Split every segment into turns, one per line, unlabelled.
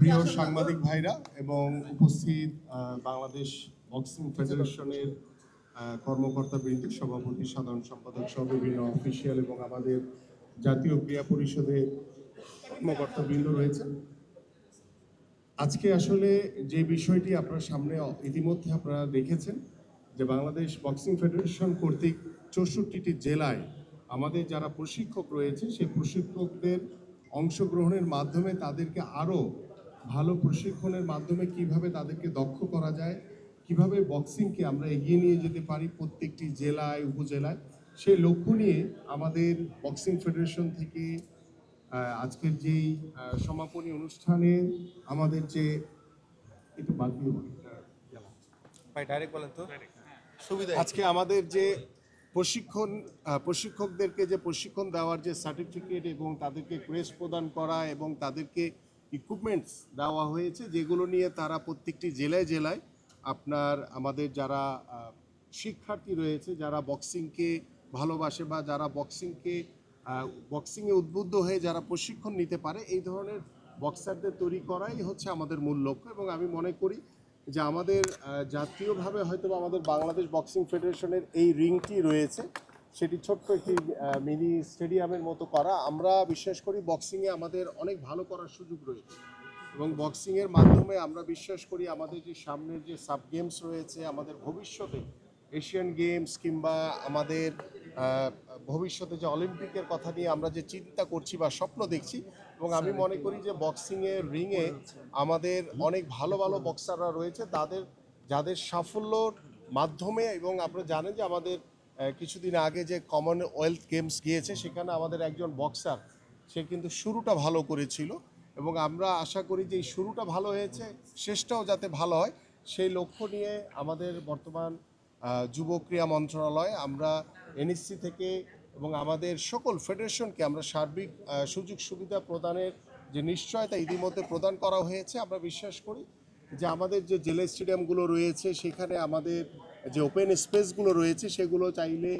প্রিয় সাংবাদিক ভাইরা এবং উপস্থিত বাংলাদেশ বক্সিং ফেডারেশনের কর্মকর্তাবৃন্দ, সভাপতি, সাধারণ সম্পাদক সহ বিভিন্ন অফিসিয়াল এবং আমাদের জাতীয় ক্রীড়া পরিষদের কর্মকর্তাবৃন্দ রয়েছে। আজকে আসলে যে বিষয়টি আপনার সামনে ইতিমধ্যে আপনারা দেখেছেন যে বাংলাদেশ বক্সিং ফেডারেশন কর্তৃক 64টি জেলায় আমাদের যারা প্রশিক্ষক রয়েছে সেই প্রশিক্ষকদের অংশগ্রহণের মাধ্যমে তাদেরকে আরও ভালো প্রশিক্ষণের মাধ্যমে কিভাবে তাদেরকে দক্ষ করা যায়, কিভাবে বক্সিংকে আমরা এগিয়ে নিয়ে যেতে পারি প্রত্যেকটি জেলায় উপজেলায়, সেই লক্ষ্য নিয়ে আমাদের বক্সিং ফেডারেশন থেকে আজকের যেই সমাপনী অনুষ্ঠানে আমাদের যে একটু আজকে আমাদের যে প্রশিক্ষকদেরকে যে প্রশিক্ষণ দেওয়ার যে সার্টিফিকেট এবং তাদেরকে ক্রেস্ট প্রদান করা এবং তাদেরকে ইকুইপমেন্টস দেওয়া হয়েছে, যেগুলো নিয়ে তারা প্রত্যেকটি জেলায় জেলায় আপনার আমাদের যারা শিক্ষার্থী রয়েছে, যারা বক্সিংকে ভালোবাসে বা যারা বক্সিংয়ে উদ্বুদ্ধ হয়ে যারা প্রশিক্ষণ নিতে পারে, এই ধরনের বক্সারদের তৈরি করাই হচ্ছে আমাদের মূল লক্ষ্য। এবং আমি মনে করি যে আমাদের জাতীয়ভাবে হয়তো আমাদের বাংলাদেশ বক্সিং ফেডারেশনের এই রিংটি রয়েছে, সেটি ছোট্ট একটি মিনি স্টেডিয়ামের মতো করা। আমরা বিশ্বাস করি বক্সিংয়ে আমাদের অনেক ভালো করার সুযোগ রয়েছে এবং বক্সিংয়ের মাধ্যমে আমরা বিশ্বাস করি আমাদের যে সামনের যে সাব গেমস রয়েছে, আমাদের ভবিষ্যতে এশিয়ান গেমস কিংবা আমাদের ভবিষ্যতে যে অলিম্পিকের কথা নিয়ে আমরা যে চিন্তা করছি বা স্বপ্ন দেখছি, এবং আমি মনে করি যে বক্সিংয়ের রিংয়ে আমাদের অনেক ভালো ভালো বক্সাররা রয়েছে, যাদের সাফল্যর মাধ্যমে। এবং আপনারা জানেন যে আমাদের কিছুদিন আগে যে কমনওয়েলথ গেমস গিয়েছে, সেখানে আমাদের একজন বক্সার সে কিন্তু শুরুটা ভালো করেছিল এবং আমরা আশা করি যে এই শুরুটা ভালো হয়েছে, শেষটাও যাতে ভালো হয়, সেই লক্ষ্য নিয়ে আমাদের বর্তমান যুব ক্রীড়া মন্ত্রণালয়, আমরা এনএসসি থেকে এবং আমাদের সকল ফেডারেশনকে আমরা সার্বিক সুযোগ সুবিধা প্রদানের যে নিশ্চয়তা ইতিমধ্যে প্রদান করা হয়েছে। আমরা বিশ্বাস করি যে আমাদের যে জেলা স্টেডিয়ামগুলো রয়েছে, সেখানে আমাদের যে ওপেন স্পেসগুলো রয়েছে, সেগুলো চাইলে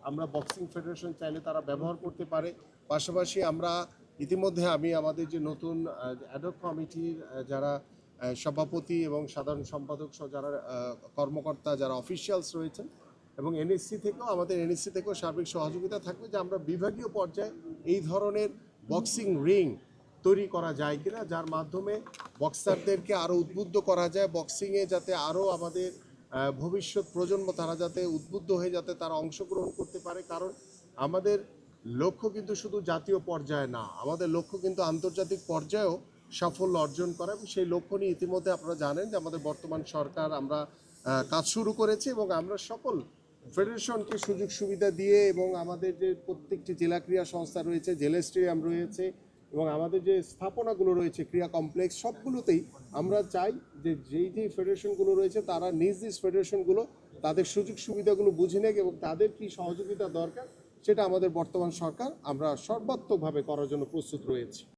আমরা বক্সিং ফেডারেশন চাইলে তারা ব্যবহার করতে পারে। পাশাপাশি আমরা ইতিমধ্যে আমাদের যে নতুন অ্যাডহক কমিটির যারা সভাপতি এবং সাধারণ সম্পাদক সহ যারা কর্মকর্তা, যারা অফিসিয়ালস রয়েছেন, এবং এনএসসি থেকেও সার্বিক সহযোগিতা থাকবে যে আমরা বিভাগীয় পর্যায়ে এই ধরনের বক্সিং রিং তৈরি করা যায় কিনা, যার মাধ্যমে বক্সারদেরকে আরও উদ্বুদ্ধ করা যায়, বক্সিংয়ে যাতে আরও আমাদের ভবিষ্যৎ প্রজন্ম তারা যাতে উদ্বুদ্ধ হয়ে যাতে তারা অংশগ্রহণ করতে পারে। কারণ আমাদের লক্ষ্য কিন্তু শুধু জাতীয় পর্যায়ে না, আমাদের লক্ষ্য কিন্তু আন্তর্জাতিক পর্যায়েও সাফল্য অর্জন করা। এবং সেই লক্ষ্য নিয়ে ইতিমধ্যে আপনারা জানেন যে আমাদের বর্তমান সরকার আমরা কাজ শুরু করেছি এবং আমরা সকল ফেডারেশনকে সুযোগ সুবিধা দিয়ে এবং আমাদের যে প্রত্যেকটি জেলা ক্রীড়া সংস্থা রয়েছে, জেলা স্টেডিয়াম রয়েছে এবং আমাদের যে স্থাপনাগুলো রয়েছে ক্রীড়া কমপ্লেক্স, সবগুলোতেই আমরা চাই যে যেই ফেডারেশনগুলো রয়েছে তারা নিজ ফেডারেশনগুলো তাদের সুযোগ সুবিধাগুলো বুঝে নেয় এবং তাদের কী সহযোগিতা দরকার সেটা আমাদের বর্তমান সরকার আমরা সর্বাত্মকভাবে করার জন্য প্রস্তুত রয়েছে।